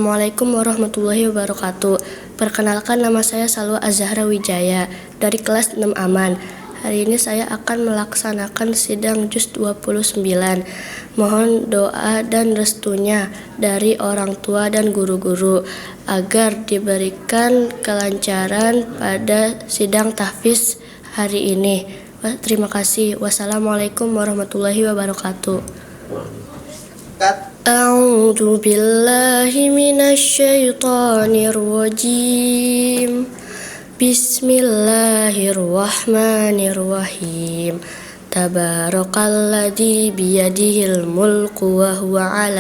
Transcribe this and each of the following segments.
Assalamualaikum warahmatullahi wabarakatuh. Perkenalkan, nama saya Salwa Azahra Wijaya dari kelas 6 Aman. Hari ini saya akan melaksanakan sidang juz 29. Mohon doa dan restunya dari orang tua dan guru-guru agar diberikan kelancaran pada sidang tahfiz hari ini. Terima kasih. Wassalamualaikum warahmatullahi wabarakatuh. A'udzu billahi minasy syaithanir rajim. Bismillahirrahmanirrahim. Tabarakalladzi biyadihil mulku wa huwa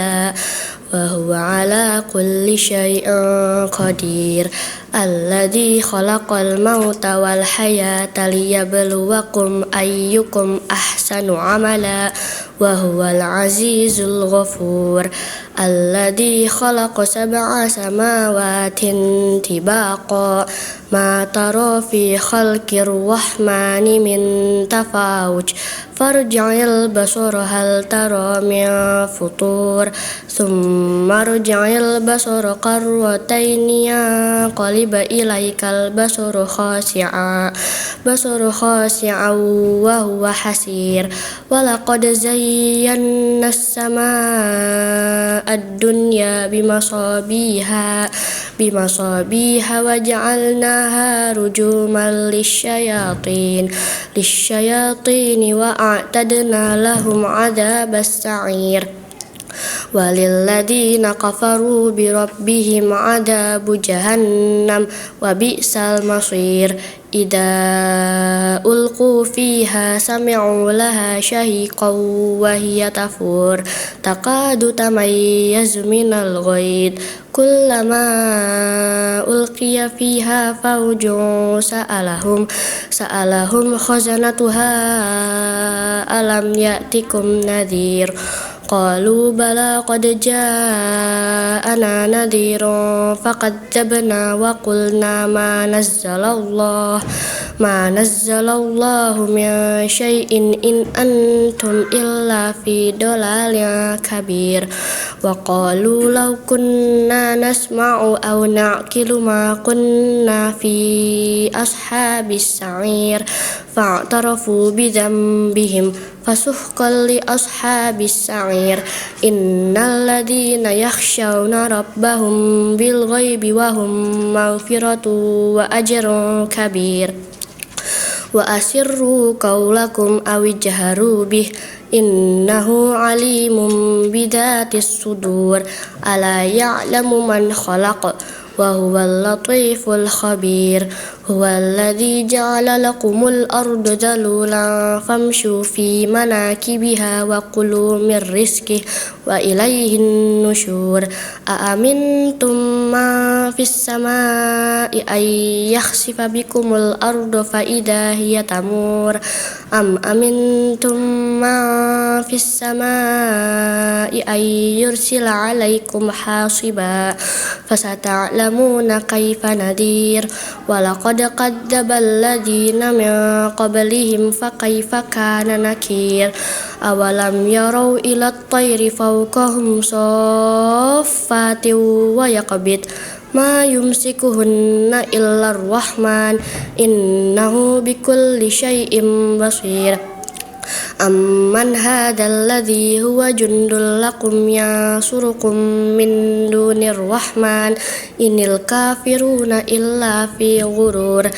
ala kulli syai'in qadir. Alladzi khalaqal mauta wal hayata liyabluwakum ayyukum ahsanu amala wa huwal azizul ghafur. Alladzi khalaqa sab'a samawatin tibaqa ma tara fi khalqir rahmani min tafawuj farji'il basara hal tara min futur thumma rji'il basara qarrataini yanqaliba ilaikal basaru khasi'a wa huwa hasir. Walaqad zayyana as-samaa'a ad-dunya bimasabiha wa ja'alnaha rujuman lisyayatin wa a'tadna lahum 'adzabas sa'ir. Walilladzina kafaru birabbihim 'adzabu jahannam wa bi'sal masir. Idza ulqu fiha sami'u laha shahiqan wa hiya tafur takadu tamayyazu minal ghaid kullama ulqiya fiha fawjun sa'alahum khazanatuha alam ya'tikum nadhir. Qalu bala qad ja'ana nadhirun fakadzabna wa qulna ma nazzalallahu min syai'in in antum illa fi dhalalin kabir. Wa qalu law kunna nasma'u aw na'qilu ma kunna fi ashabis sa'ir fa'tarafu bidzambihim fasuhqan li ashabis sa'ir. Innal ladzina yakhshawna rabbahum bil ghaibi wa hum maghfiratu wa ajrun kabir. Wa asirru qawlakum aw ijharu bih innahu alimun bidzatis sudur. Ala ya'lamu man khalaq wa huwal latiful khabir. Huwallazi ja'ala lakumul arda dhalulan famshu fi manakibiha wa kulu mir rizqihi wa ilayhin nusyur. Aamintum ma fis samaa'i ay yakhsifa bikumul arda fa idza hiya tamur am amintum ma fis samaa'i ay yursila 'alaikum hasiba fasata'lamuna kaifa nadir. Walaqad kadzdzabal ladzina min qablihim fakaifa kana nakir. Awalam yarau ilat tayri fawqahum saffatin wa yaqbid ma yumsikuhunna illar rahman innahu bikulli syai'in basir. Amman hadzal ladzi huwa jundul lakum yansurukum min dunir rahman inil kafiruna illa fi ghurur.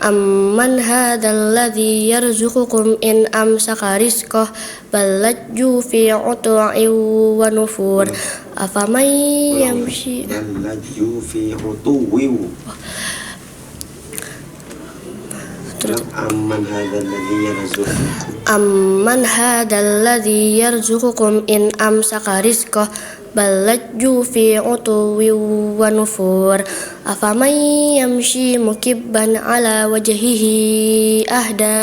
Amman hadzal ladzi yarzuqukum in amsaka rizqah bal lajju fi utwa'in wa nufur. Afaman yamshi Amman hadzal ladzi yarzuqukum in amsaka rizqah bal lajju fi utwin wa nufur. أفمن يمشي مكبا على وجهه أهدى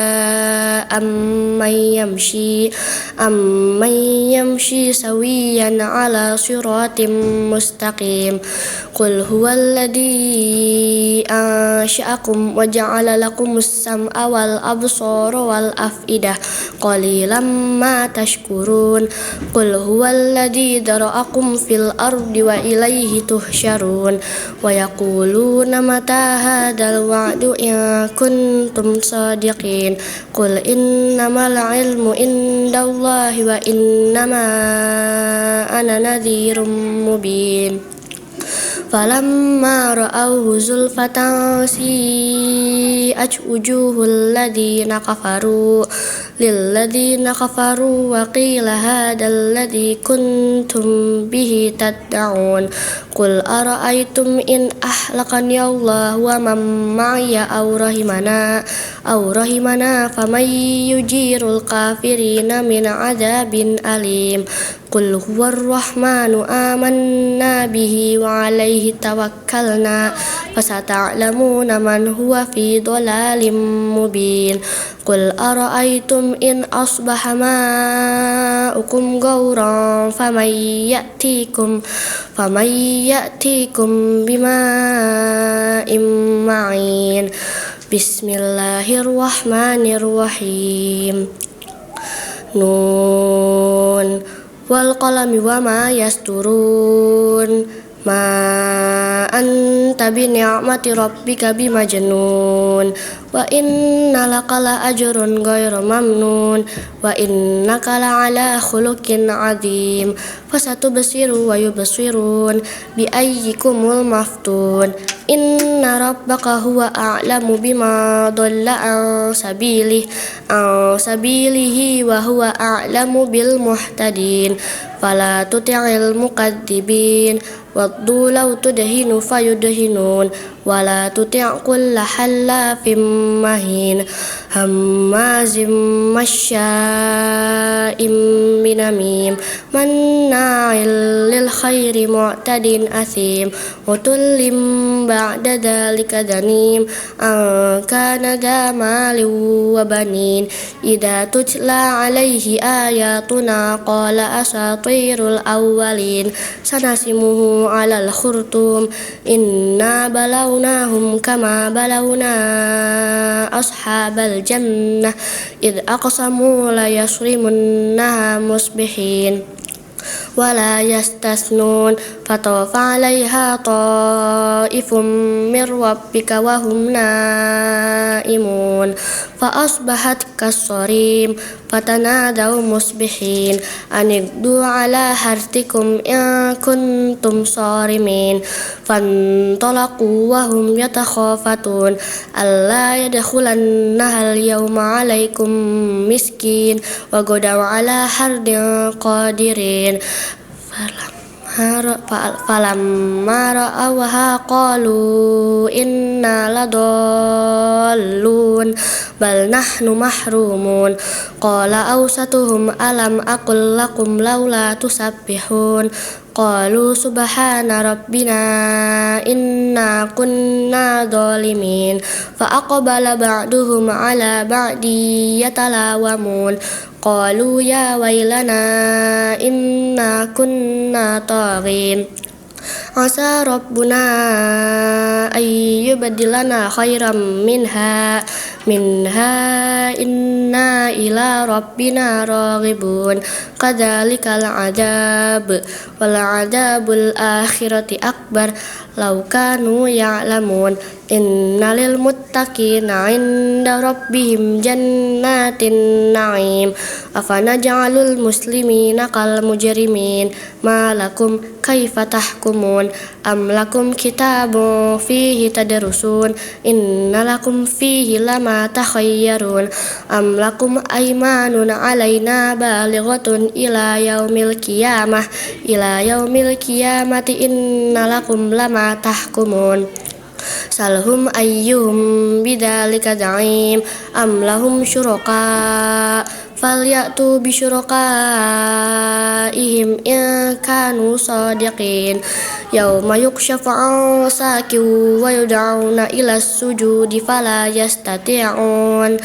أمن يمشي سويا على صراط مستقيم قل هو الذي أنشأكم وجعل لكم السمع والأبصار والأفئدة قليلا ما تشكرون قل هو الذي ذرأكم في الأرض وإليه تحشرون ويقولون متى هذا الوعد إن كنتم صادقين قل إنما العلم عند الله وإنما أنا نذير مبين فلما رأوه زلفة سيئت وجوه للذين كفروا وقيل هذا الذي كنتم به تدعون قل أرأيتم إن أهلكني الله ومن معي أو رحمنا فمن يجير الكافرين من عذاب أليم قل هو الرحمن آمنا به وعليه توكلنا فستعلمون من هو في ضلال مبين قل أرأيتم إن أصبح ماؤكم غورا فمن يأتيكم بماء معين بسم الله الرحمن الرحيم نون والقلم وما يسطرون ما أنت بنعمة ربك بمجنون وإن لك لأجر غير ممنون وإنك لعلى خلق عظيم فستبصر ويبصرون بأيكم المفتون إن ربك هو أعلم بما ضل عن سبيله وهو أعلم بالمهتدين فلا تطع المكذبين ودوا لو تدهن فيدهنون ولا تطع كل حلاف مهين هماز مشاء بنميم مناع للخير معتد أثيم عتل بعد ذلك ذنيم أن كان ذا مال وبنين إذا تتلى عليه آياتنا قال أساطير الأولين سنسمه على الخرطوم إنا بلوناهم كما بلونا أصحاب الجنة إذ أقسموا ليصرمنها مصبحين ولا يستثنون فطاف عليها طائف من ربك وهم نائمون فأصبحت كالصريم فتنادوا مصبحين أن اغدوا على حرثكم إن كنتم صارمين فانطلقوا وهم يتخافتون ألا يدخلنها اليوم عليكم مسكين وغدوا على حرد قادرين فلما رأوها قالوا إنا لضالون بل نحن محرومون قال أوسطهم ألم أقل لكم لولا تسبحون قالوا سبحان ربنا إنا كنا ظالمين فأقبل بعضهم على بعض يتلاومون قالوا يا ويلنا إنا كنا طاغين عسى ربنا أن يبدلنا خيرا منها إنا إلى ربنا راغبون كذلك العذاب ولعذاب الآخرة أكبر لو كانوا يعلمون إن للمتقين عند ربهم جنات النعيم أفنجعل المسلمين كالمجرمين ما لكم كيف تحكمون أم لكم كتاب فيه تدرسون إن لكم فيه لما تخيرون أم لكم أيمان علينا بالغة إلى يوم القيامة إن لكم لما تحكمون سلهم أيهم بذلك زعيم أم لهم شركاء فليأتوا بشركائهم إن كانوا صادقين يوم يكشف عن ساق ويدعون إلى السجود فلا يستطيعون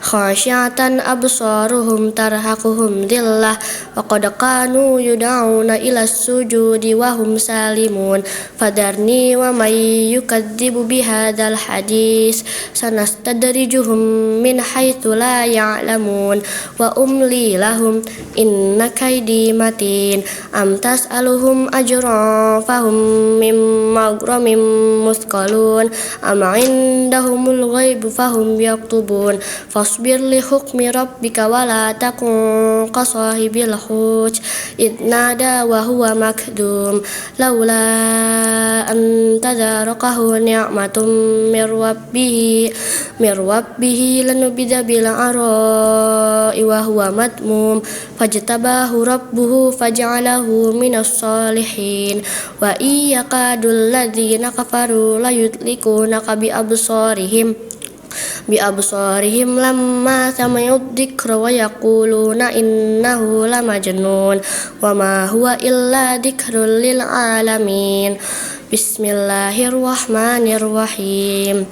خاشعة أبصارهم ترهقهم ذلة وقد كانوا يدعون إلى السجود وهم سالمون فذرني ومن يكذب بهذا الحديث سنستدرجهم من حيث لا يعلمون وأملي لهم إن كيدي متين أم تسألهم أجرا فهم من مغرم مثقلون أم عندهم الغيب فهم يكتبون فاصبر لحكم ربك ولا تكن كصاحب الحوت إذ نادى وهو مكذوم لولا أن تداركه نعمة من ربه لنبذ بالعراء وهو مذموم فاجتباه ربه فجعله من الصالحين وإن يكاد الذين كفروا ليزلقونك بأبصارهم لما سمعوا الذكر ويقولون إنه لمجنون وما هو إلا ذكر للعالمين بسم الله الرحمن الرحيم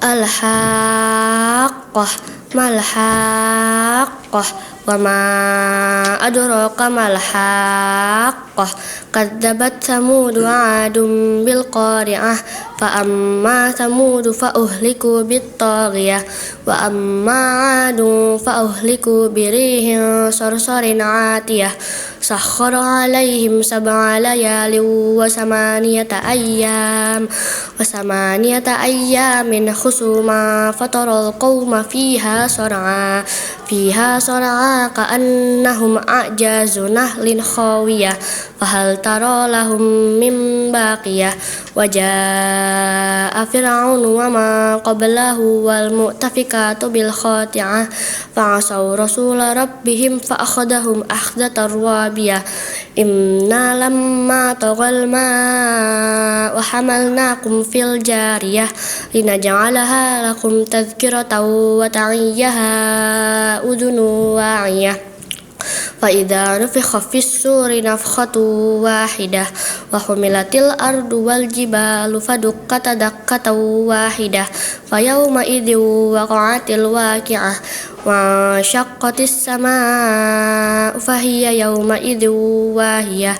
الحاقة ما الحاقة وما أدراك ما الحاقة كذبت ثمود وعاد بالقارعة فأما ثمود فأهلكوا بالطاغية وأما عاد فأهلكوا بريح صرصر عاتية سخر عليهم 7 ليال وثمانية أيام حسوما فترى القوم فيها صرعا كأنهم أعجاز نخل خاوية فهل ترى لهم من باقية وجاء فرعون وما قبله والمؤتفكات بالخاطئة فعصوا رسول ربهم فأخذهم أخذة رابية إنا لما طغى الماء وحملناكم في الجارية لنجعلها لكم تذكرة وتعيها أذن واعية فإذا نفخ في الصور نفخة واحدة وحملت الأرض والجبال فدكتا دكة واحدة فيومئذ وقعت الواقعة وانشقت السماء فهي يومئذ واهية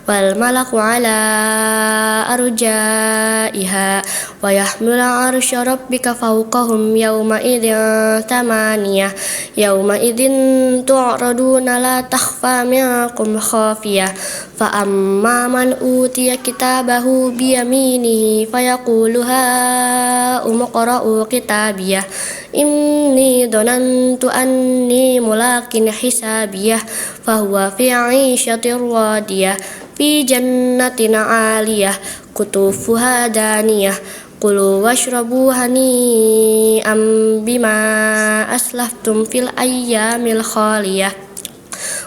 والملك على أرجائها ويحمل عرش ربك فوقهم يومئذ 8 يومئذ تعرضون لا تخفى منكم خافية فأما من أوتي كتابه بيمينه فيقول هاؤم اقرءوا كتابيه إني ظننت أني ملاق حسابيه فهو في عيشة راضية في جنة عالية قطوفها دانية كلوا واشربوا هنيئا بما أسلفتم في الأيام الخالية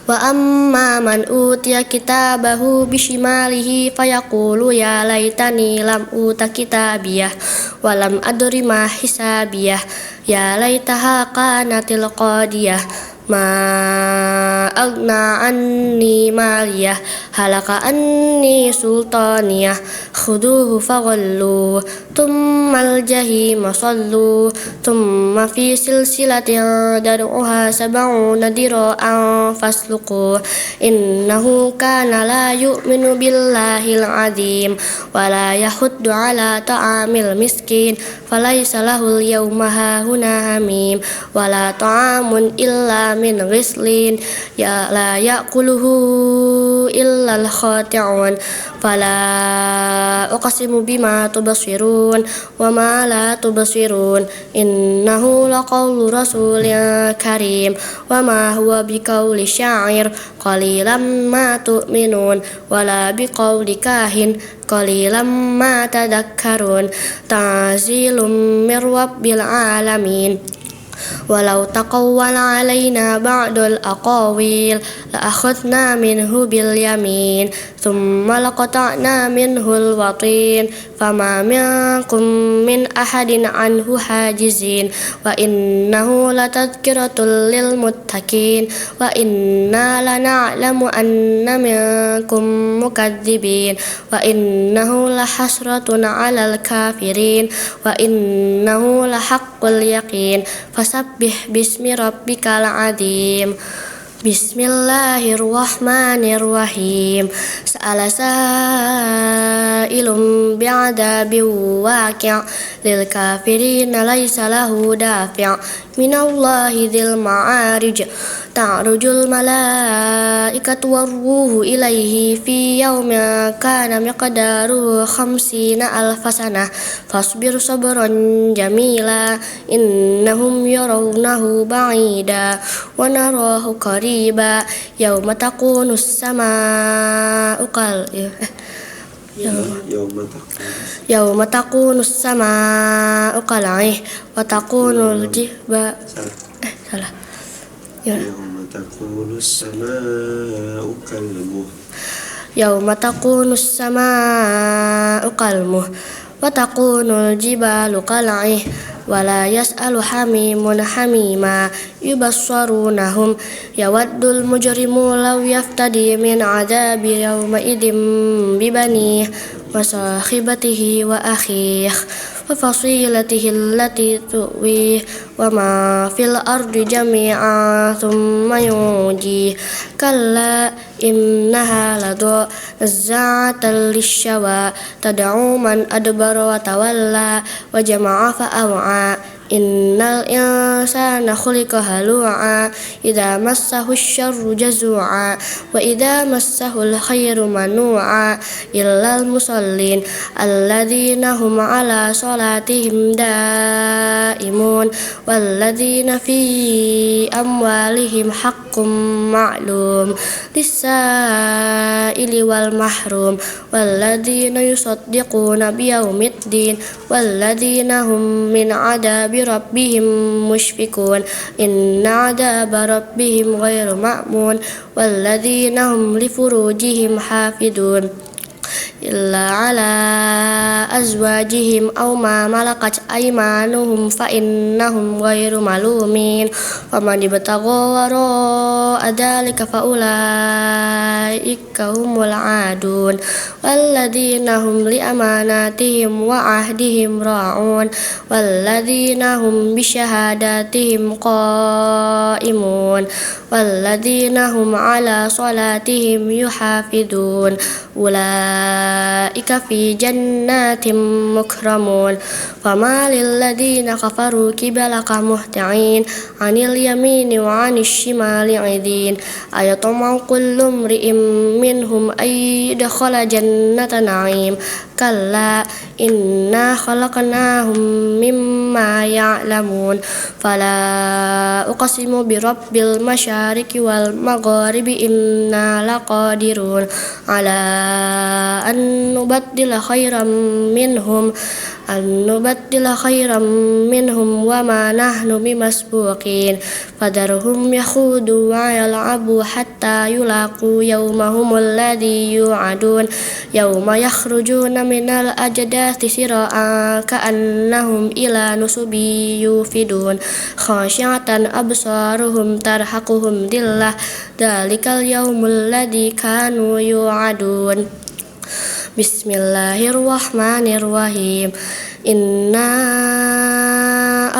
وأما من أوتي كتابه بشماله فيقول يا ليتني لم أوت كتابيه ولم أدر ما حسابيه يا ليتها كانت القاضية ما أغنى عني ماليه هلك عني سلطانيه خذوه فغلوه ثم الجحيم صلوه ثم في سلسلة ذرعها 70 ذراعا فاسلكوه إنه كان لا يؤمن بالله العظيم ولا يحض على طعام المسكين فليس له اليوم هاهنا هميم ولا طعام إلا من غسلين لا يأكله إلا الخاطعون فلا أقسم بما تبصرون وما لا تبصرون إنه لقول رسول كريم وما هو بقول شاعر قليلا ما تؤمنون ولا بقول كاهن قليلا ما تذكرون تنزيل من رب العالمين ولو تقول علينا بعض الأقاويل لأخذنا منه باليمين ثم لقطعنا منه الوطين فما منكم من أحد عنه حاجزين وإنه لتذكرة للمتقين وإنا لنعلم أن منكم مكذبين وإنه لحسرة على الكافرين وإنه لحق اليقين فسبح باسم ربك العظيم بسم الله الرحمن الرحيم سأل سائل بعذاب واقع للكافرين ليس له دافع من الله ذي المعارج تعرج الملائكة والروح إليه في يوم كان مقداره 50,000 سنة فاصبر صبرا جميلا إنهم يرونه بعيدا ونراه قريبا يوم تكون السماء يوم تكون السماء كالعهن وتكون الجبال يوم تكون السماء كالمهل يوم تكون السماء كالمهل وتكون الجبال كالعهن ولا يسأل حميم حميما يبصرونهم يود المجرم لو يفتدي من عذاب يومئذ ببنيه وصاحبته وأخيه وفصيلته التي تؤويه وما في الأرض جميعا ثم ينجيه كلا إنها لظى نزاعة للشوى تدعو من أدبر وتولى وجمع فأوعى إن الإنسان خلق هلوعا إذا مسه الشر جزوعا وإذا مسه الخير منوعا إلا المصلين الذين هم على صلاتهم دائمون والذين في أموالهم حق معلوم للسائل والمحروم والذين يصدقون بيوم الدين والذين هم من عذاب ربهم مشفقون إن عذاب ربهم غير مأمون والذين هم لفروجهم حافظون إلا على أزواجهم أو ما ملكت أيمانهم فإنهم غير ملومين ومن ابتغى وراء ذلك فأولئك هم العادون والذين هم لأماناتهم وعهدهم راعون والذين هم بشهاداتهم قائمون والذين هم على صلاتهم يحافظون أولئك في جنات مكرمون فما للذين كفروا قبلك مهطعين عن اليمين وعن الشمال عزين أيطمع كل امرئ منهم أن يدخل جنة نعيم كلا إنا خلقناهم مما يعلمون فلا أقسم برب المشارق والمغارب إنا لقادرون على أن نبدل خيرا منهم وما نحن بمسبوقين فذرهم يخوضوا ويلعبوا حتى يلاقوا يومهم الذي يوعدون يوم يخرجون من الأجداث سراعا كأنهم إلى نصب يوفدون خاشعة أبصارهم ترهقهم ذلة ذلك اليوم الذي كانوا يوعدون بسم الله الرحمن الرحيم إنا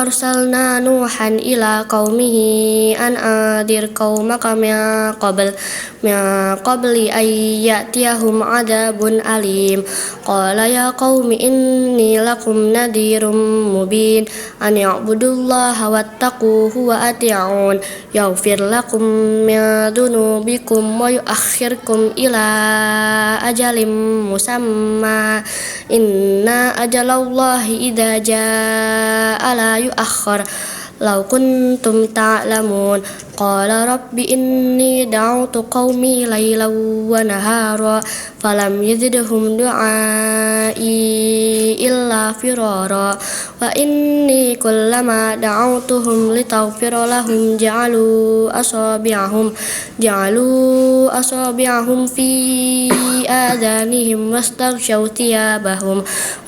أرسلنا نوحا إلى قومه أن أنذر قومك من قبل أن يأتيهم عذاب أليم قال يا قوم إني لكم نذير مبين أن اعبدوا الله واتقوه وأطيعون يغفر لكم من ذنوبكم ويؤخركم إلى أجل مسمى إن أجل الله إذا جاء لا يؤخر لو كنتم تعلمون قال رب إني دعوت قومي ليلا ونهارا فلم يزدهم دعائي إلا فرارا وإني كلما دعوتهم لتغفر لهم جعلوا أصابعهم في آذانهم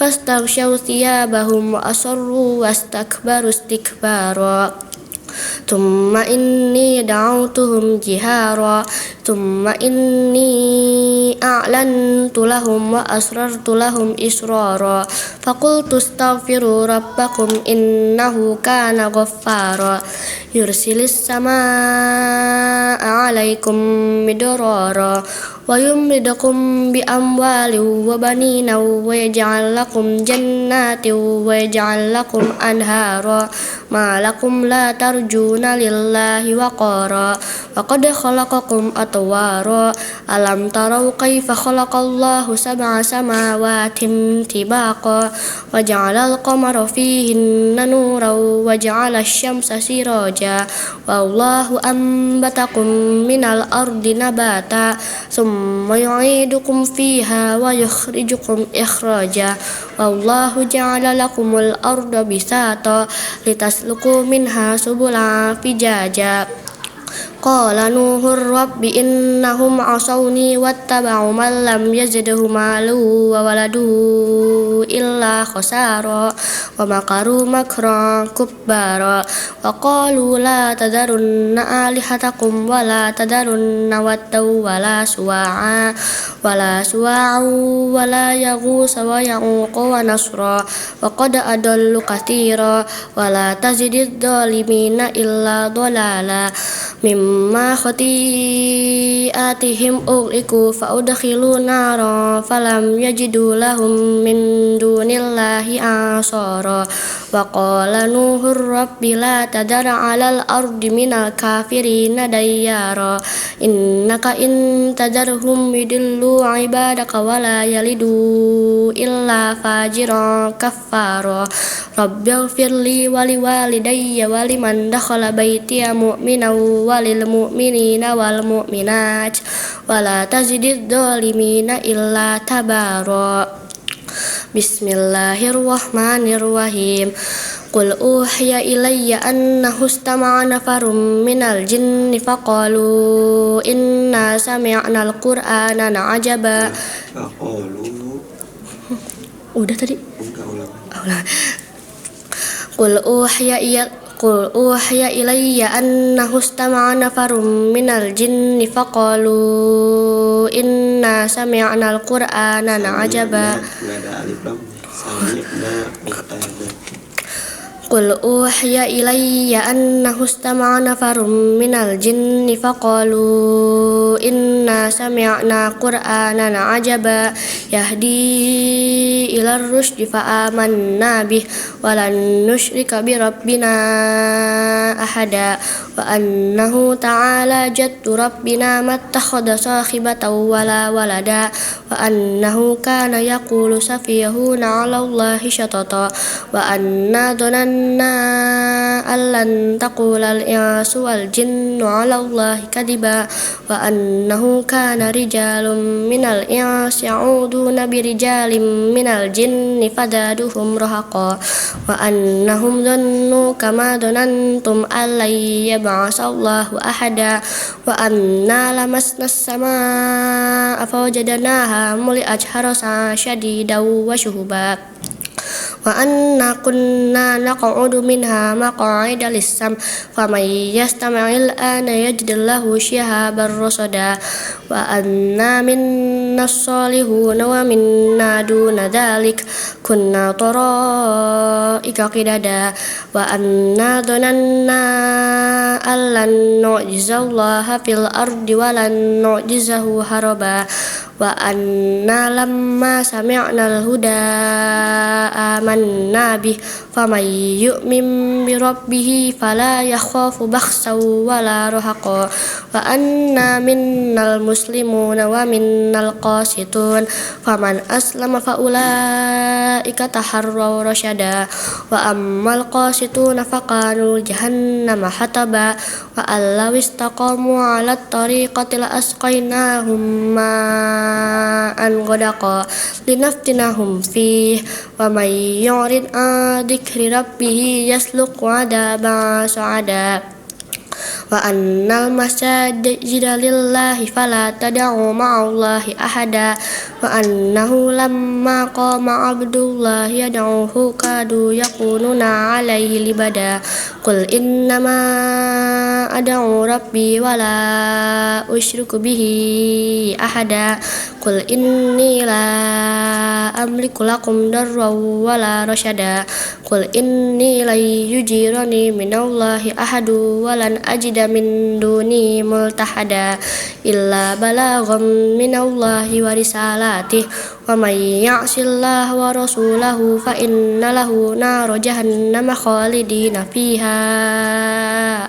واستغشوا ثيابهم وأصروا واستكبروا استكبارا ثم إني دعوتهم جهارا ثم إني أعلنت لهم وأسررت لهم إسرارا فقلت استغفروا ربكم إنه كان غفارا يرسل السماء عليكم مدرارا ويمددكم بأموال وبنين ويجعل لكم جنات ويجعل لكم أنهارا ما لكم لا ترجون لله وقارا وقد خلقكم أطوارا ألم تروا كيف خلق الله 7 سماوات طباقا وجعل القمر فيهن نورا وجعل الشمس سراجا والله أنبتكم من الأرض نباتا ثم يعيدكم فيها ويخرجكم إخراجا والله جعل لكم الأرض بساطا لتسلكوا منها سبلا فجاجا قال نوح رب إنهم عصوني واتبعوا من لم يزده ماله وولده إلا خسارا ومكروا مكرا كبارا وقالوا لا تذرن آلهتكم ولا تذرن ودا ولا سواعا ولا يغوث ويعوق ونسرا وقد أضلوا كثيرا ولا تزد الظالمين إلا ضلالا مما خطيئاتهم أغرقوا فأدخلوا نارا فلم يجدوا لهم من دون الله أنصارا وقال نوح رب لا تذر على الأرض من الكافرين ديارا إنك إن تذرهم يضلوا عبادك ولا يلدوا إلا فاجرا كفارا رب اغفر لي ولوالدي ولمن دخل بيتي مؤمنا وللمؤمنين والمؤمنات ولا تزد الظالمين إلا تبارا بسم الله الرحمن الرحيم قل أوحي إلي أنه استمع نفر من الجن فقالوا إنا سمعنا القرآن عجبا udah tadi قل أوحي إلي أنه استمع نفر من الجن فقالوا إنا سمعنا القرآن عجبا قل أوحي إلي أنه استمع نفر من الجن فقالوا إنا سمعنا قرآنا عجبا يهدي إلى الرشد فآمنا به ولن نشرك بربنا أحدا وأنه تعالى جد ربنا ما اتخذ صاحبة ولا ولدا وأنه كان يقول سفيهنا على الله شططا وأنا ظننا أن لن تقول الإنس والجن على الله كذبا وأنه كان رجال من الإنس يعوذون برجال من الجن فزادوهم رهقا وأنهم ظنوا كما ظننتم أن لن يبعث الله أحدا وأنا لمسنا السماء فوجدناها ملئت حرسا شديدا وشهبا وأنا كنا نقعد منها مقاعد للسمع فمن يستمع الآن يجد له شهابا رصدا وأنا منا الصالحون ومنا دون ذلك كنا طرائق قددا وأنا ظننا أن لن نعجز الله في الأرض ولن نعجزه هربا wa anna lamma sami'nal huda amanna bih faman yu'min bi rabbih fala yakhafu bakhsan wala rahaqa wa anna minnal muslimuna wa minnal qasitun faman aslama fa ulaika taharraw rasyada wa ammal qasituna faqanu jahannama hataba wa allaw istaqamu ala tariqati la asqainahum ma'an ghadaqa linaftinahum fih wa may yurid an dzikri rabbih yasluk adaban su'ada wa annal masajida lillahi fala tad'u ma'allahi ahada wa annahu lamma qama abdullahi yad'uhu kadu yakununa alaihi libada qul innama ad'u rabbi wa la usyriku bihi ahada qul inni la amliku lakum darran wa la rasyada qul inni la yujirani minallahi ahadu wa lan ajida min duni multahada illa balagham minallahi wa risalatih wa may ya'sillaha wa rasulahu fa inna lahu nara jahannama khalidina fiha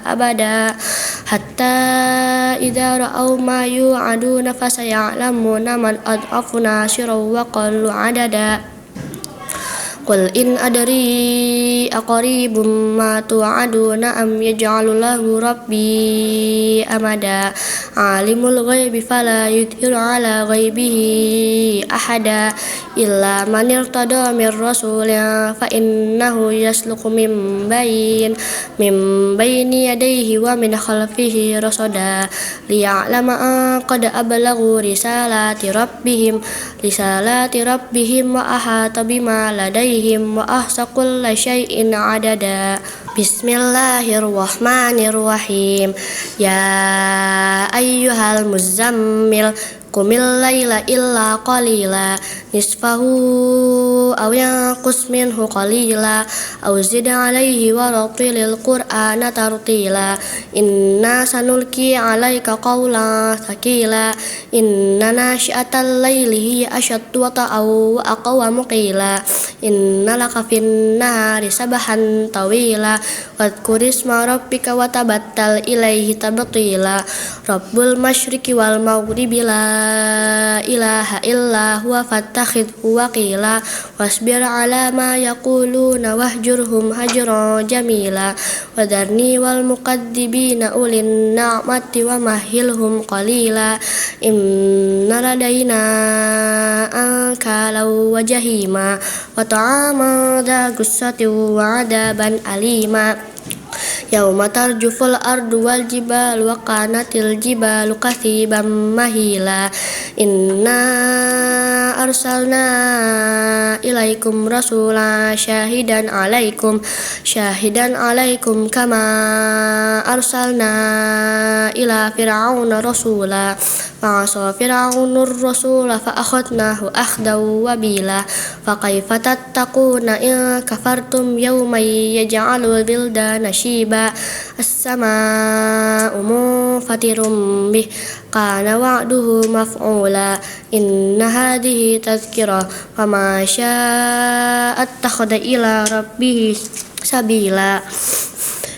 abada hatta idza ra'aw ma yu'aduna fasaya'lamuna man adhafu nasiran wa qallu adada qul in adri aqaribum ma tu'aduna am yaj'alu lahu rabbi amada alimul ghaibi fala yudhiru ala ghaibihi ahada illa man irtada min rasulin fa innahu yasluku min bayni yadayhi wa min khalfihi rasada liya'lama an qad ablaghu risalati rabbihim wa ahata bima ladayhim wa ahsa kulla syai'in adada. Bismillahirrahmanirrahim. Ya ayyuhal muzammil qumil laila illa qalila nisfahu aw yanqus minhu qalila aw zid alayhi wa rattilil qur'ana tartila inna sanulqi alayka qawlan thaqila inna nashi'atal laili hiya ashaddu wata'aw wa aqwamu qila inna laka fin nahari sabahan tawila wadhkur isma rabbika wa tabattal ilaihi tabtila rabbul masyriqi wal maghribi la ilaha illa huwa fattakhidhu waqila wasbir ala ma yaquluna wahjurhum hajran jamila wadarni wal muqaddibina ulin na'mati wa mahilhum qalila inna ladaina ankalau wa jahima wa ta'aman dha gussatin wa adaban alima yauma tarjuful ardu wal jibalu wa qanatil jibalu kasiban mahila inna arsalna ilaikum rasulan syahidan alaikum kama arsalna ila fir'auna rasula fa'asa fir'aunur rasula fa akhadnahu akhdan wabila fa kaifa tattaquna in kafartum yawman yaj'alul wildana shiba as-samaa'u munfatirum bih kana wa'duhu maf'ula inna hadhihi tadhkirah wa ma syaa'a attakhadha ila rabbih sabila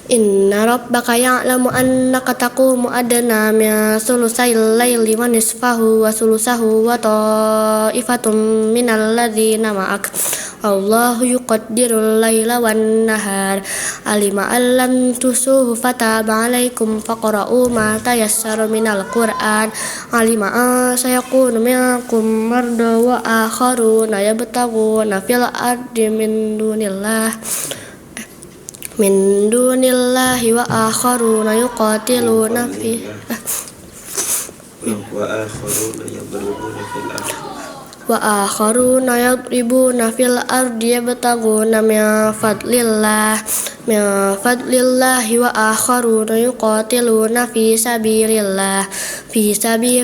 inna rabbaka ya'lamu annaka taqumu adna min sulusayil laili wa nisfahu wa sulusahu wa ta'ifatun minal ladzina ma'ak Allahu yuqaddirul laila wan nahar alima allam tusuhu fataba alaikum faqra'u ma tayassara minal qur'an alima sayakunu minkum marda wa akharuna yabtaghuna fil ardi min dunillahi wa akharuna yuqatiluna fi wa akharuna yadribuna fil ardi yabtaghuna min fadlillah من فضل الله وآخرون يقاتلون في سبيل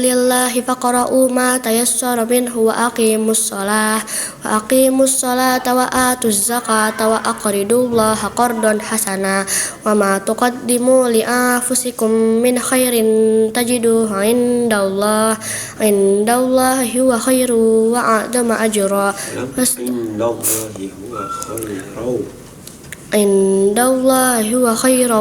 الله فاقرؤوا ما تيسر منه وأقيموا الصلاة وآتوا الزكاة وأقرضوا الله قرضا حسنا وما تقدموا لأنفسكم من خير تجدوه عند الله هو خير وأعظم أجرا عند الله هو خيرا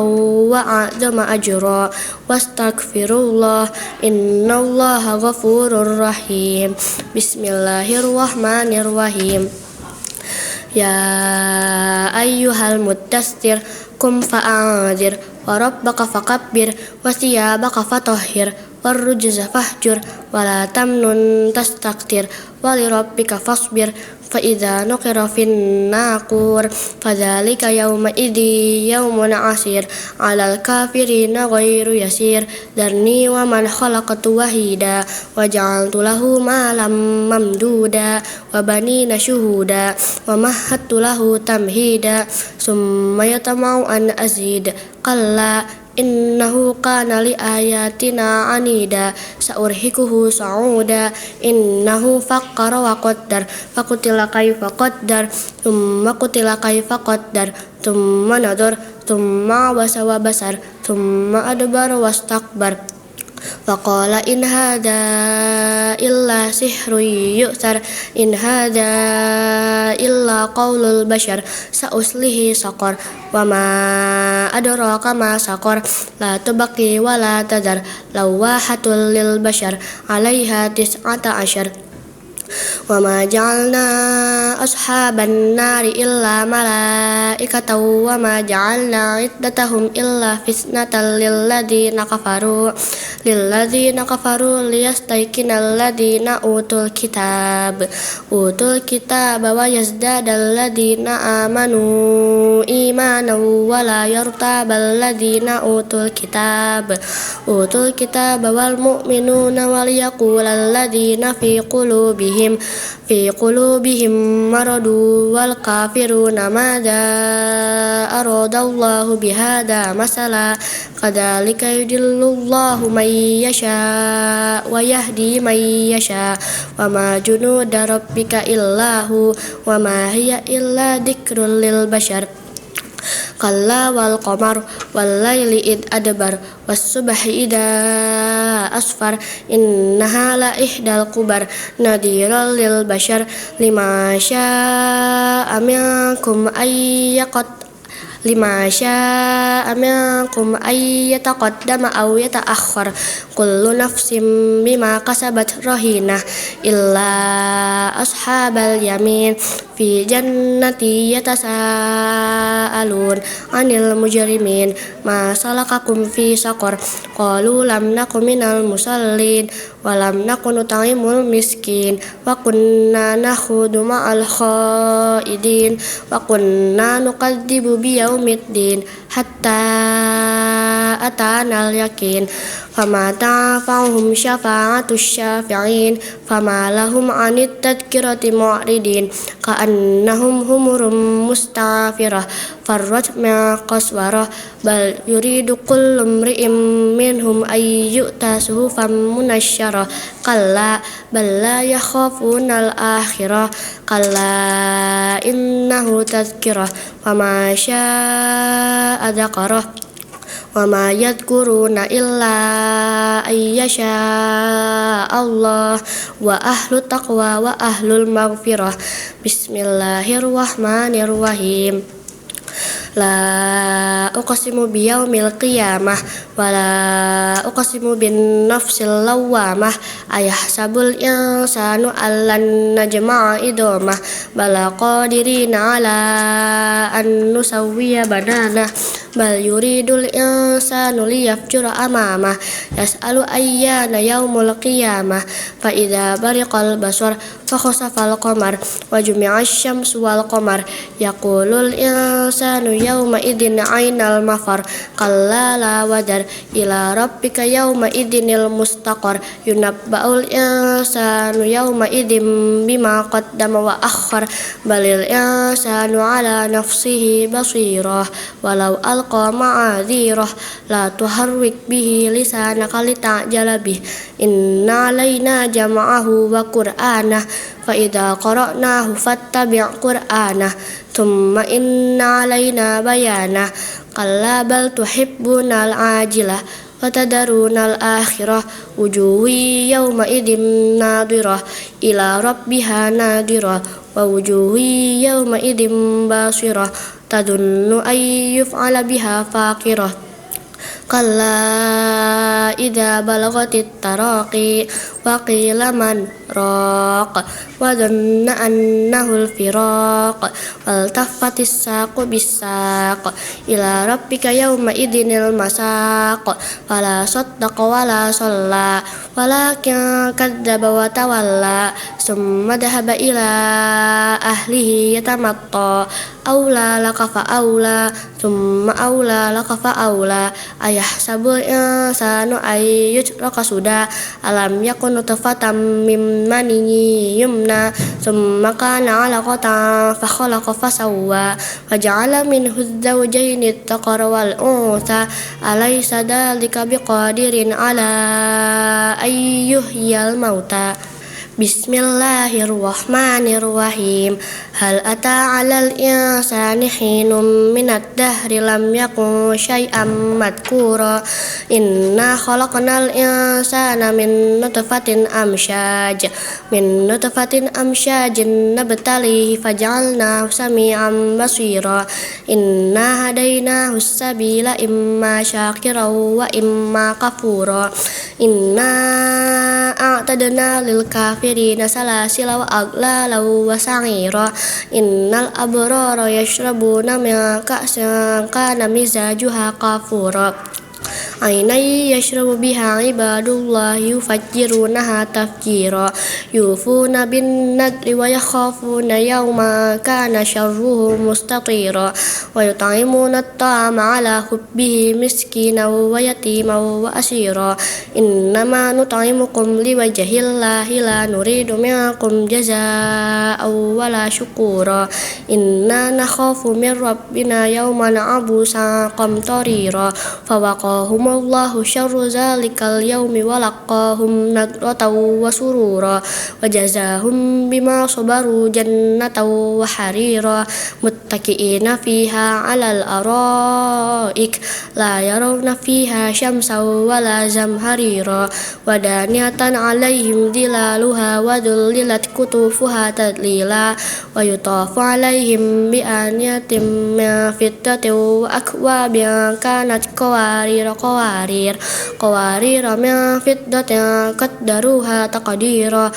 وأعظم أجرا واستغفروا الله إن الله غفور رحيم بسم الله الرحمن الرحيم يا أيها المدثر قم فأنذر وربك فكبر وثيابك فطهر والرجز فاهجر ولا تمنن تستكثر ولربك فاصبر فإذا نقر في الناقور فذلك يومئذ يوم عسير على الكافرين غير يسير ذرني ومن خلقت وحيدا وجعلت له مالا ممدودا وبنين شهودا ومهدت له تمهيدا ثم يطمع أن أزيد كلا إنه كان لآياتنا عنيدا سأرهقه صعودا إنه فكر وقدر فقتل كيف قدر ثم قتل كيف قدر ثم نظر ثم عبس وبصر ثم أدبر واستكبر فقال إن هذا إلا سحر يؤثر إن هذا إلا قول البشر سأصله سقر وما أدراك ما سقر لا تبقي ولا تذر لواحة للبشر عليها 19 وما جعلنا أصحاب النار إلا ملائكة وما جعلنا عدتهم إلا فتنة للذين كفروا ليستيقن الذين أوتوا الكتاب ويزداد الذين آمنوا إيمانا ولا يرتاب الذين أوتوا الكتاب والمؤمنون وليقول الذين في قلوبهم مرض والكافرون ماذا أراد الله بهذا مثلا كذلك يضل الله من يشاء ويهدي من يشاء وما جنود ربك إلا هو وما هي إلا ذكر للبشر كلا والقمر والليل إذ أدبر والصبح إذا أسفر إنها لإحدى الكبر نذيرا للبشر لما شاء منكم أن يتقدم أو يتأخر كل نفس بما كسبت رهينة إلا أصحاب اليمين في جنة يتساءلون عن المجرمين ما سلككم في سقر قالوا لم نكن من المصلين ولم نكن نطعم المسكين وكنا نخوض مع الخائضين وكنا نكذب بيوم الدين حتى أتانا اليقين فما تنفعهم شفاعة الشافعين فما لهم عن التذكرة معرضين كأنهم حمر مستنفرة فرت من قسورة بل يريد كل امرئ منهم أن يؤتى صحفا منشرة كلا بل لا يخافون الآخرة كلا إنه تذكرة وما شاء ذكره وما يذكرون إلا أن يشاء الله وأهل التقوى وأهل المغفرة بسم الله الرحمن الرحيم لا أقسم بيوم القيامة ولا أقسم بالنفس اللوامة أيحسب الإنسان أن لن نجمع عظامه بلى قادرين على أن نسوي بنانه بل يريد الإنسان ليفجر أمامه يسأل أيان يوم القيامة فإذا برق البصر فخسف القمر وجمع الشمس والقمر يقول الإنسان يومئذ أين المفر كلا لا وزر إلى ربك يومئذ المستقر ينبأ الإنسان يومئذ بما قدم وأخر بل الإنسان على نفسه بصيرة ولو ألقى معاذيره لا تحرك به لسانك لتعجل به إن علينا جمعه وقرآنه فإذا قرأناه فاتبع قرآنه ثم إن علينا بيانه كلا بل تحبون العاجلة وتذرون الآخرة وجوه يومئذ ناظرة إلى ربها ناظرة ووجوه يومئذ باصرة تظن أن يفعل بها فاقرة كلا إذا بلغت التراقي وقيل من راق وظن أنه الفراق والتفت الساق بالساق إلى ربك يومئذ المساق فلا صدق ولا صلى ولكن كذب وتولى ثم ذهب إلى أهله يتمطى أولى لك فأولى ثم أولى لك فأولى أيحسب الإنسان أن يترك سدى ألم يكن نطفة من مني يمنى ثم كان علقة فخلق فسوى وجعل منه الزوجين الذكر والأنثى أليس ذلك بقادر على أن يحيي الموتى بسم الله الرحمن الرحيم هل أتى على الإنسان حين من الدهر لم يكن شيئا مذكورا إنا خلقنا الإنسان من نطفة أمشاج نبتليه فجعلناه سميعا بصيرا إنا هديناه السبيل إما شاكرا وإما كفورا إنا أعتدنا للكافرين سلاسل وأغلالا وسعيرا إن الأبرار يشربون من كأس كان مزاجها كافورا عينا يشرب بها عباد الله يفجرونها تفجيرا يوفون بالنذر ويخافون يوما كان شره مستطيرا ويطعمون الطعام على حبه مسكينا ويتيما وأسيرا إنما نطعمكم لوجه الله لا نريد منكم جزاء ولا شكورا إنا نخاف من ربنا يوما عبوسا قمطريرا فوقاهم الله شر ذلك اليوم ولقاهم نضرة وسرورا وجزاهم بما صبروا جنة وحريرا متكئين فيها على الأرائك لا يرون فيها شمسا ولا زمهريرا ودانية عليهم ظلالها وذللت كتوفها تذليلا ويطاف عليهم بآنية من فضة وأكواب كانت قوارير من فضة قدروها تقديرا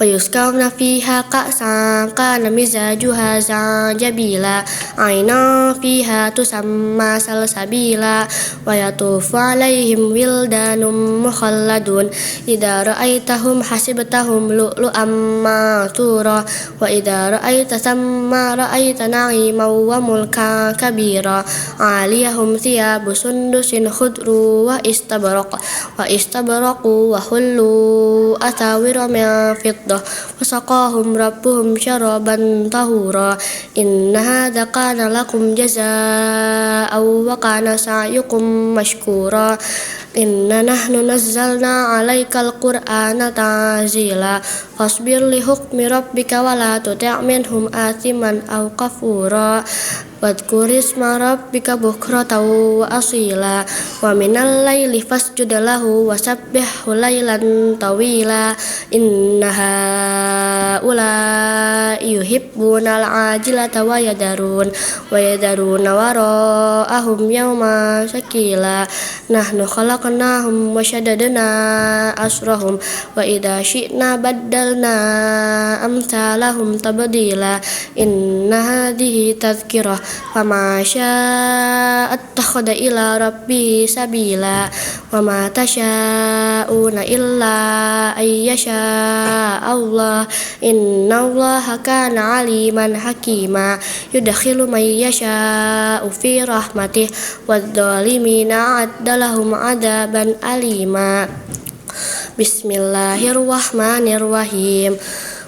ويسقون فيها كأسا كان مزاجها زنجبيلا عينا فيها تسمى سلسبيلا ويطوف عليهم ولدان مخلدون إذا رأيتهم حسبتهم لؤلؤا منثورا وإذا رأيت ثم رأيت نعيما وملكا كبيرا عاليهم ثياب سندس خضر واستبرق وحلوا أساور من فضة وسقاهم ربهم شرابا طهورا إن هذا كان لكم جزاء وكان سعيكم مشكورا إنا نحن نزلنا عليك القرآن تنزيلا فاصبر لحكم ربك ولا تطع منهم آثما أو كفورا واذكر اسم ربك بكرة وأصيلا ومن الليل فاسجد له وسبحه ليلا طويلا إن هؤلاء يحبون العاجلة ويذرون وراءهم يوما ثقيلا نحن خلقناهم وشددنا أسرهم وإذا شئنا بدلنا أمثالهم تبديلا إن هذه تذكرة فما شاء اتخذ إلى ربه سبيلا وما تشاءون إلا أن يشاء الله إن الله كان عليما حكيما يدخل من يشاء في رحمته والظالمين أعد لهم عذابا أليما بسم الله الرحمن الرحيم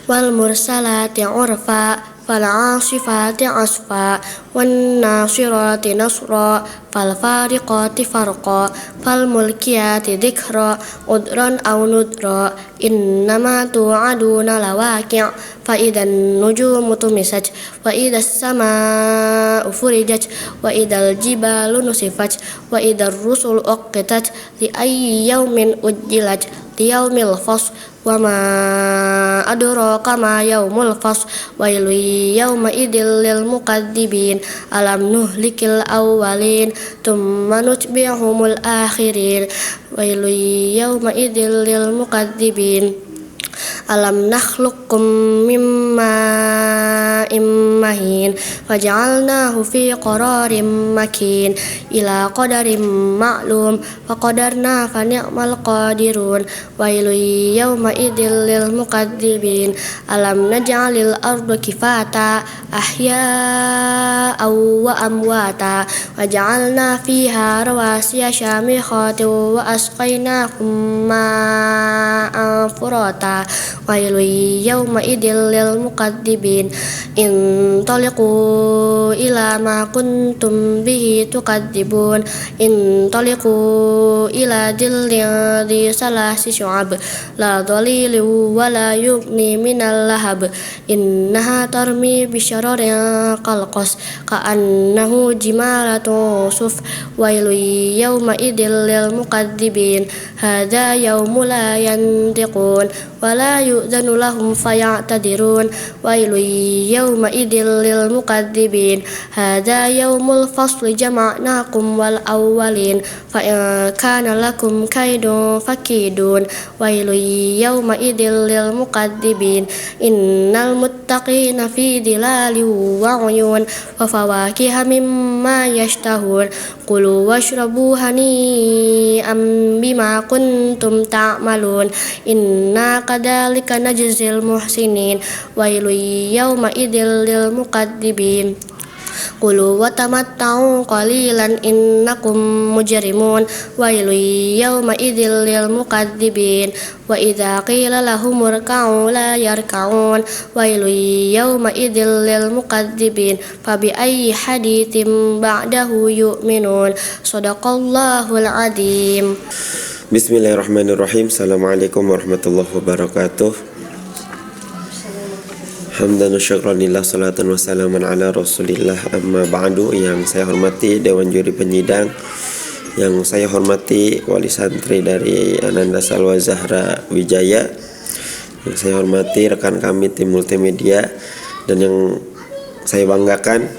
والمرسلات عرفا فالعاصفات عصفا والناصرات نصرا فالفارقات فرقا فالملكيات ذكرا عذرا أو نذرا إنما توعدون لواقع فإذا النجوم طمست وإذا السماء فرجت وإذا الجبال نسفت وإذا الرسل أقتت لأي يوم أجلت ليوم الفصل وما أدراك ما يوم الفصل ويل يومئذ للمكذبين ألم نهلك الأولين ثم نتبعهم الآخرين ويل يومئذ للمكذبين ألم نخلقكم من ماء مهين فجعلناه في قرار مكين إلى قدر معلوم فقدرنا فنعم القادرون ويل يومئذ للمكذبين ألم نجعل الأرض كفاتا أحياء وأمواتا وجعلنا فيها رواسي شامخات وأسقيناكم ماء فراتا ويل يومئذ للمكذبين انطلقوا إلى ما كنتم به تكذبون انطلقوا إلى ظل ذي ثلاث شعب لا ظليل ولا يغني من اللهب إنها ترمي بشرر كالقصر كأنه جمالة صفر ويل يومئذ للمكذبين هذا يوم لا ينطقون ولا يؤذن لهم فيعتذرون ويل يومئذ للمكذبين هذا يوم الفصل جمعناكم والأولين فإن كان لكم كيد فكيدون ويل يومئذ للمكذبين إن المتقين في ظلال وعيون وفواكه مما يشتهون كلوا واشربوا هنيئا بما كنتم تعملون إنا كذلك نجزي المحسنين ويل يومئذ للمكذبين كلوا وتمتعوا قليلا إنكم مجرمون ويل يومئذ للمكذبين وإذا قيل لهم اركعوا لا يركعون ويل يومئذ للمكذبين فبأي حديث بعده يؤمنون صدق الله العظيم. Bismillahirrahmanirrahim. Assalamualaikum warahmatullahi wabarakatuh. Hamdan wa syukran lillah, salatan wa salaman ala rasulillah, amma ba'du. Yang saya hormati Dewan Juri Penyidang, yang saya hormati wali santri dari Ananda Salwa Zahra Wijaya, yang saya hormati rekan kami tim multimedia, dan yang saya banggakan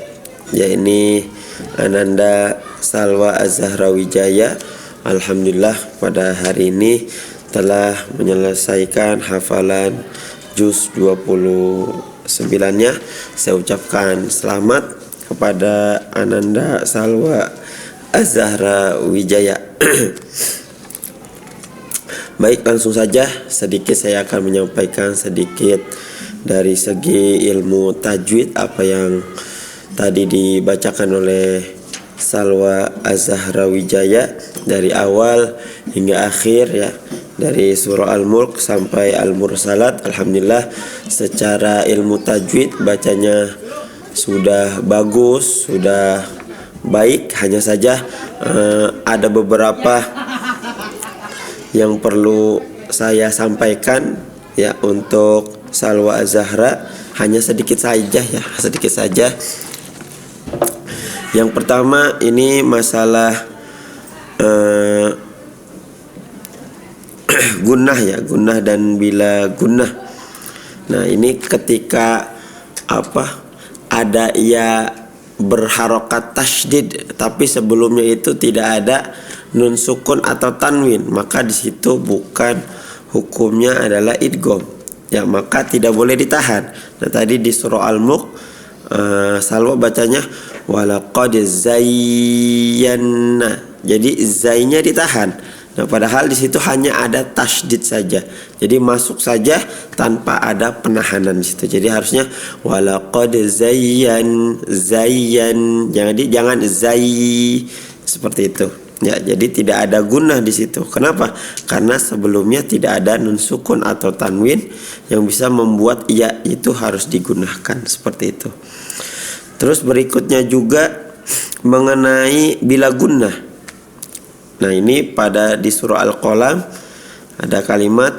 yakni Ananda Salwa Zahra Wijaya. Alhamdulillah pada hari ini telah menyelesaikan hafalan juz 29-nya. Saya ucapkan selamat kepada Ananda Salwa Az-Zahra Wijaya. Baik, langsung saja sedikit saya akan menyampaikan sedikit dari segi ilmu tajwid apa yang tadi dibacakan oleh Salwa Az-Zahra Wijaya dari awal hingga akhir ya, dari surah Al-Mulk sampai Al-Mursalat. Alhamdulillah secara ilmu tajwid bacanya sudah bagus, sudah baik. Hanya saja ada beberapa yang perlu saya sampaikan ya untuk Salwa Az-Zahra, hanya sedikit saja ya, sedikit saja. Yang pertama ini masalah gunnah ya, gunnah dan bila gunnah. Nah, ini ketika ada ia berharokat tasydid tapi sebelumnya itu tidak ada nun sukun atau tanwin, maka di situ bukan hukumnya adalah idgham ya, maka tidak boleh ditahan. Nah, tadi di surah Al-Mulk Salwa bacanya walaqad zayyana. Jadi zainya ditahan. Nah, padahal di situ hanya ada tasydid saja. Jadi masuk saja tanpa ada penahanan di situ. Jadi harusnya walaqad zayyan. Jangan zai seperti itu. Ya, jadi tidak ada gunnah di situ. Kenapa? Karena sebelumnya tidak ada nun sukun atau tanwin yang bisa membuat ya itu harus digunakan seperti itu. Terus berikutnya juga mengenai bila gunnah. Nah, ini pada di surah Al-Qalam ada kalimat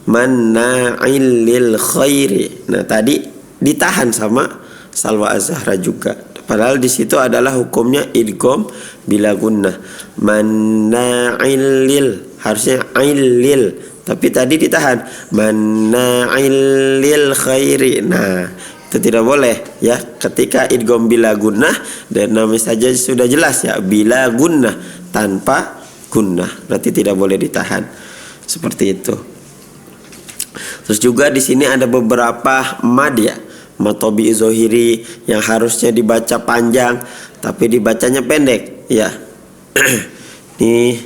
manna'il lil khairi. Nah, tadi ditahan sama Salwa Az-Zahra juga. Padahal di situ adalah hukumnya idgham bila gunnah. Manna'il lil, harusnya ailil, tapi tadi ditahan manna'il lil khairi. Nah, itu tidak boleh ya. Ketika idgham bila gunnah dan namanya saja sudah jelas ya, bila gunnah tanpa gunnah, berarti tidak boleh ditahan. Seperti itu. Terus juga di sini ada beberapa mad ya, mad tabi'i zohiri yang harusnya dibaca panjang tapi dibacanya pendek ya. Nih.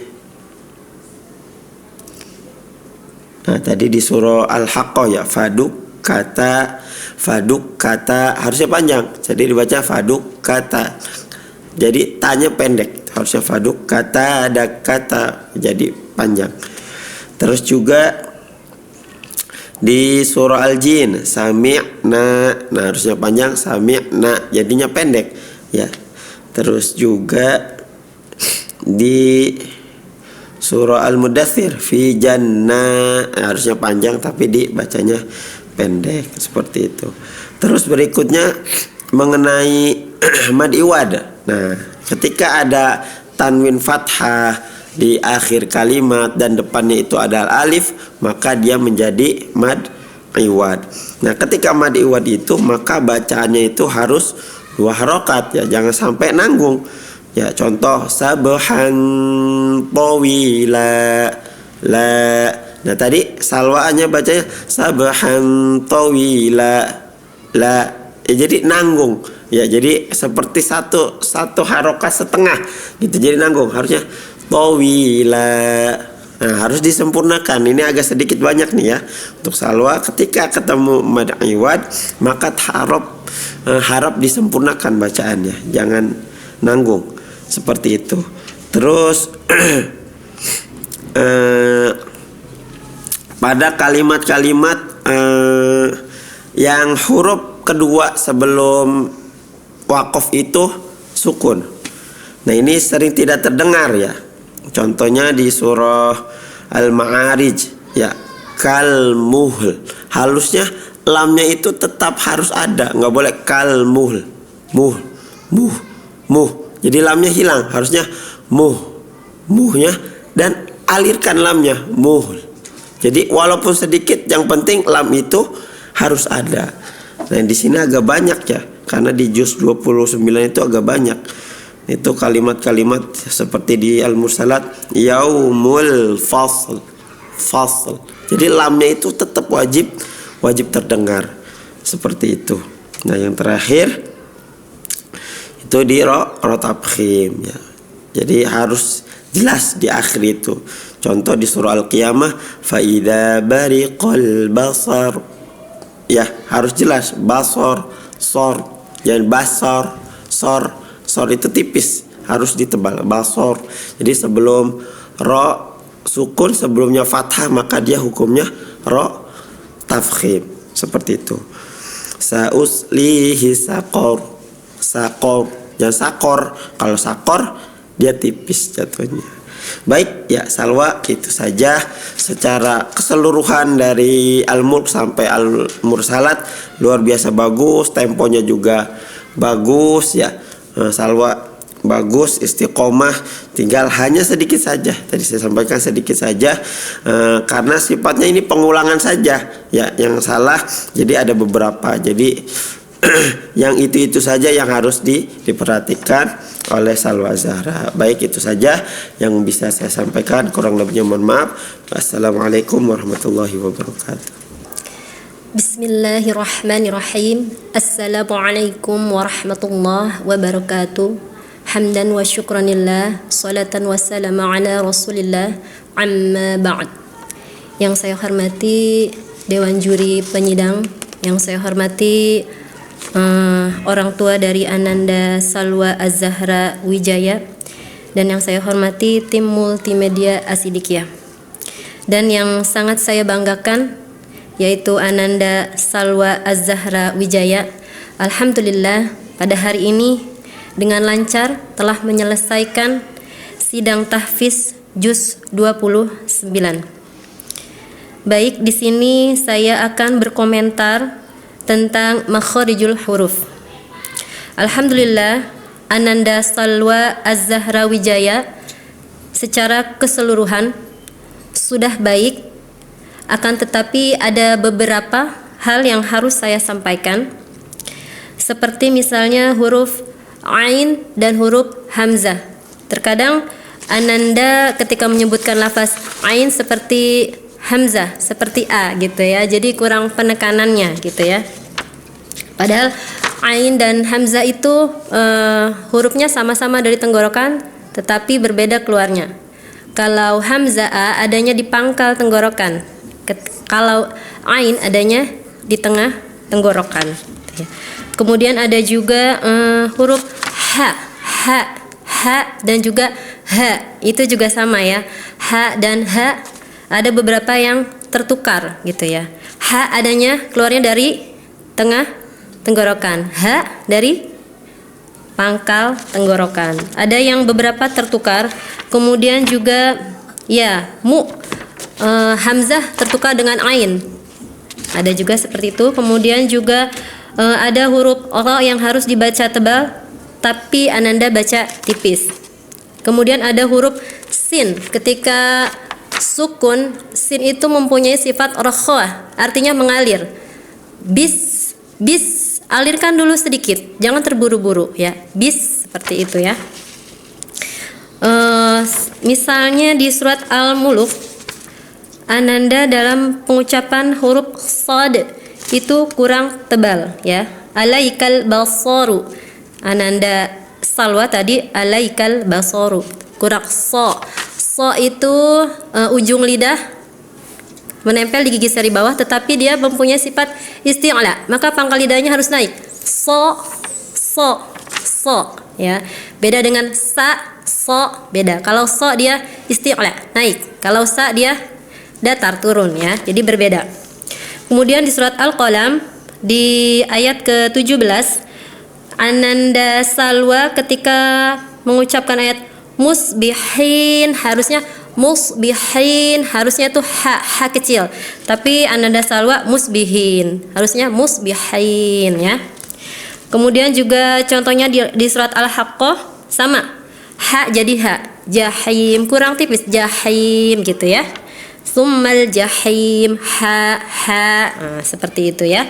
Nah, tadi di surah Al-Haqqah ya, faduk kata harusnya panjang, jadi dibaca faduk kata. Jadi tanya pendek, harusnya faduk kata ada kata, jadi panjang. Terus juga di surah Al-Jin sami'na, nah harusnya panjang, sami'na, jadinya pendek ya. Terus juga di surah Al-Mudaththir fi jannah, nah, harusnya panjang tapi dibacanya pendek seperti itu. Terus berikutnya mengenai mad iwad. Nah, ketika ada tanwin fathah di akhir kalimat dan depannya itu ada alif, maka dia menjadi mad iwad. Nah, ketika mad iwad itu maka bacaannya itu harus 2 harokat ya, jangan sampai nanggung. Ya, contoh sabhan tawila la. Nah, tadi salwaannya bacanya sabhan tawila la. Ya, jadi nanggung. Ya, jadi seperti satu harokat setengah gitu, jadi nanggung. Harusnya tawila. Nah, harus disempurnakan. Ini agak sedikit banyak nih ya untuk salwa. Ketika ketemu mad iwad maka harap disempurnakan bacaannya, jangan nanggung seperti itu. Terus pada kalimat-kalimat yang huruf kedua sebelum waqaf itu sukun. Nah, ini sering tidak terdengar ya. Contohnya di surah Al-Ma'arij ya, kalmuhl. Halusnya lamnya itu tetap harus ada, nggak boleh kalmuhl. Muh. Jadi lamnya hilang, harusnya muhnya, dan alirkan lamnya muhl. Jadi walaupun sedikit, yang penting lam itu harus ada. Nah, di sini agak banyak ya, karena di juz 29 itu agak banyak. Itu kalimat-kalimat seperti di Al-Mursalat yaumul fasl. Jadi lamnya itu tetap wajib terdengar seperti itu. Nah, yang terakhir itu di ro tabkhim ya. Jadi harus jelas di akhir itu. Contoh di surah Al-Qiyamah fa idza bariqal basar. Ya, harus jelas basar, sor. Jangan basar, sor itu tipis, harus ditebal basar. Jadi sebelum ro sukun, sebelumnya fathah, maka dia hukumnya ro tafkhim seperti itu. Sauslihi sakor, jangan sakor. Kalau sakor dia tipis jatuhnya. Baik ya, salwa itu saja secara keseluruhan dari Al-Mulk sampai Al-Mursalat. Luar biasa bagus, temponya juga bagus ya. Salwa bagus, istiqomah, tinggal hanya sedikit saja. Tadi saya sampaikan sedikit saja karena sifatnya ini pengulangan saja ya yang salah. Jadi ada beberapa. Jadi yang itu saja yang harus diperhatikan oleh Salwa Az-Zahra. Baik, itu saja yang bisa saya sampaikan. Kurang lebihnya mohon maaf. Assalamualaikum warahmatullahi wabarakatuh. Bismillahirrahmanirrahim. Assalamualaikum warahmatullahi wabarakatuh. Hamdan wa syukranillah, salatan wassalamu ala rasulillah, amma ba'd. Yang saya hormati Dewan Juri Penyidang, yang saya hormati orang tua dari Ananda Salwa Az-Zahra Wijaya, dan yang saya hormati tim multimedia Asidikiyah. Dan yang sangat saya banggakan yaitu Ananda Salwa Az-Zahra Wijaya. Alhamdulillah pada hari ini dengan lancar telah menyelesaikan sidang tahfiz juz 29. Baik, di sini saya akan berkomentar tentang makharijul huruf. Alhamdulillah Ananda Salwa Az-Zahra Wijaya secara keseluruhan sudah baik. Akan tetapi ada beberapa hal yang harus saya sampaikan, seperti misalnya huruf ain dan huruf hamzah. Terkadang Ananda ketika menyebutkan lafaz ain seperti hamzah, seperti a gitu ya, jadi kurang penekanannya gitu ya. Padahal ain dan hamzah itu hurufnya sama-sama dari tenggorokan tetapi berbeda keluarnya. Kalau hamzah a adanya di pangkal tenggorokan, kalau ain adanya di tengah tenggorokan. Kemudian ada juga huruf ha dan juga ha, itu juga sama ya. Ha dan ha ada beberapa yang tertukar gitu ya. Ha adanya keluarnya dari tengah tenggorokan, ha dari pangkal tenggorokan. Ada yang beberapa tertukar. Kemudian juga ya hamzah tertukar dengan ain, ada juga seperti itu. Kemudian juga ada huruf ra yang harus dibaca tebal tapi Ananda baca tipis. Kemudian ada huruf sin, ketika sukun sin itu mempunyai sifat rakhawah, artinya mengalir. Bis alirkan dulu sedikit, jangan terburu-buru ya, bis, seperti itu ya. Misalnya di surat Al-Muluk, Ananda dalam pengucapan huruf shad itu kurang tebal ya. Alaikal basaru, Ananda Salwa tadi alaikal basaru, kurang so itu ujung lidah menempel di gigi seri bawah tetapi dia mempunyai sifat isti'la, maka pangkal lidahnya harus naik. So ya. Beda dengan so beda. Kalau so dia isti'la naik, kalau sa dia datar turun ya, jadi berbeda. Kemudian di surat Al-Qalam di ayat ke-17, Ananda Salwa ketika mengucapkan ayat musbihin harusnya tuh ha kecil, tapi Ananda Salwa musbihin harusnya musbihin ya. Kemudian juga contohnya di surat Al-Haqqah sama, ha jadi ha, jahim kurang tipis, jahim gitu ya. Summal jahim ha seperti itu ya.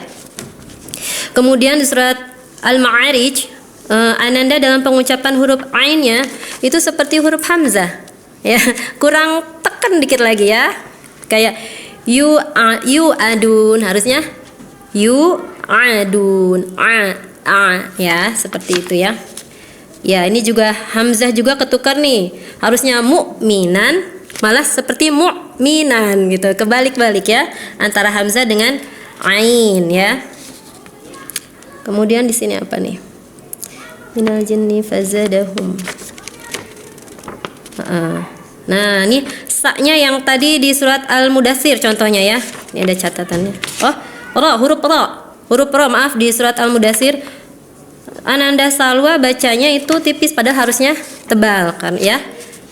Kemudian di surat Al-Ma'arij, Ananda dalam pengucapan huruf ainnya itu seperti huruf hamzah ya, kurang tekan dikit lagi ya, kayak yu adun harusnya yu adun ya, seperti itu ya. Ya, ini juga hamzah juga ketukar nih, harusnya mu'minan malah seperti mu'minan gitu, kebalik-balik ya antara hamzah dengan ain ya. Kemudian di sini apa nih? Minal jinni fazadahum. Nah, ini saknya yang tadi di surat Al-Mudaththir contohnya ya. Ini ada catatannya. Huruf ra maaf, di surat Al-Mudaththir Ananda Salwa bacanya itu tipis padahal harusnya tebal kan ya.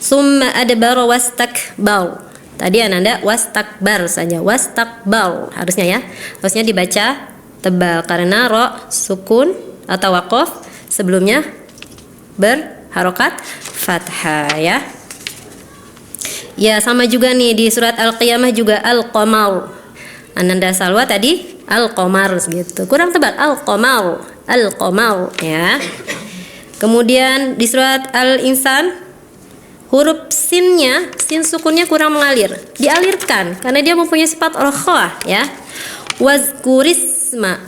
Summa adbara wastakbar. Tadi Ananda wastakbar saja, wastakbar harusnya ya. Harusnya dibaca tebal karena ra sukun atau waqaf sebelumnya berharokat fathah ya. Ya, sama juga nih di surat Al-Qiyamah juga Al-Qamar. Ananda Salwa tadi Al-Qamar gitu. Kurang tebal Al-Qamar ya. Kemudian di surat Al-Insan huruf sin sukunnya kurang mengalir, dialirkan karena dia mempunyai sifat rakhawah ya. Wazkurisma.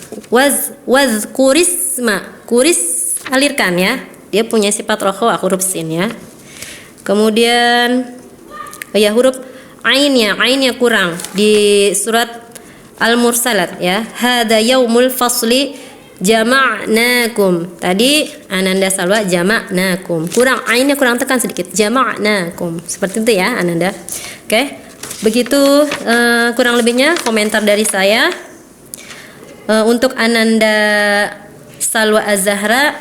Wazkurisma. Kuris alirkan ya. Dia punya sifat rokhwa huruf sin ya. Kemudian ya huruf ainnya kurang di surat Al-Mursalat ya. Hada yaumul fasli jama'nakum. Tadi Ananda Salwa jama'nakum. Kurang ainnya kurang tekan sedikit. Jama'nakum. Seperti itu ya Ananda. Oke. Begitu kurang lebihnya komentar dari saya. Untuk Ananda Salwa Az-Zahra,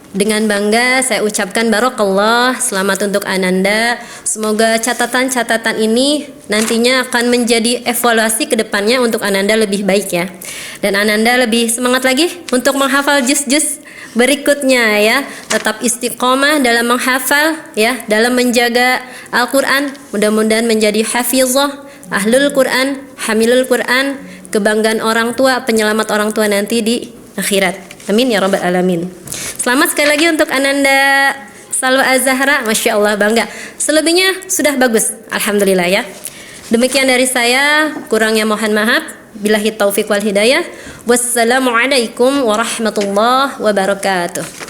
dengan bangga saya ucapkan barokallah, selamat untuk Ananda. Semoga catatan-catatan ini nantinya akan menjadi evaluasi ke depannya untuk Ananda lebih baik ya. Dan Ananda lebih semangat lagi untuk menghafal juz-juz berikutnya ya. Tetap istiqomah dalam menghafal ya, dalam menjaga Al-Qur'an. Mudah-mudahan menjadi hafizah, ahlul Qur'an, hamilul Qur'an, kebanggaan orang tua, penyelamat orang tua nanti di akhirat. Amin ya rabbal alamin. Selamat sekali lagi untuk Ananda Salwa Az-Zahra, Masya Allah, bangga. Selebihnya sudah bagus, alhamdulillah ya. Demikian dari saya, kurangnya mohon maaf. Billahi taufiq wal hidayah. Wassalamualaikum warahmatullahi wabarakatuh.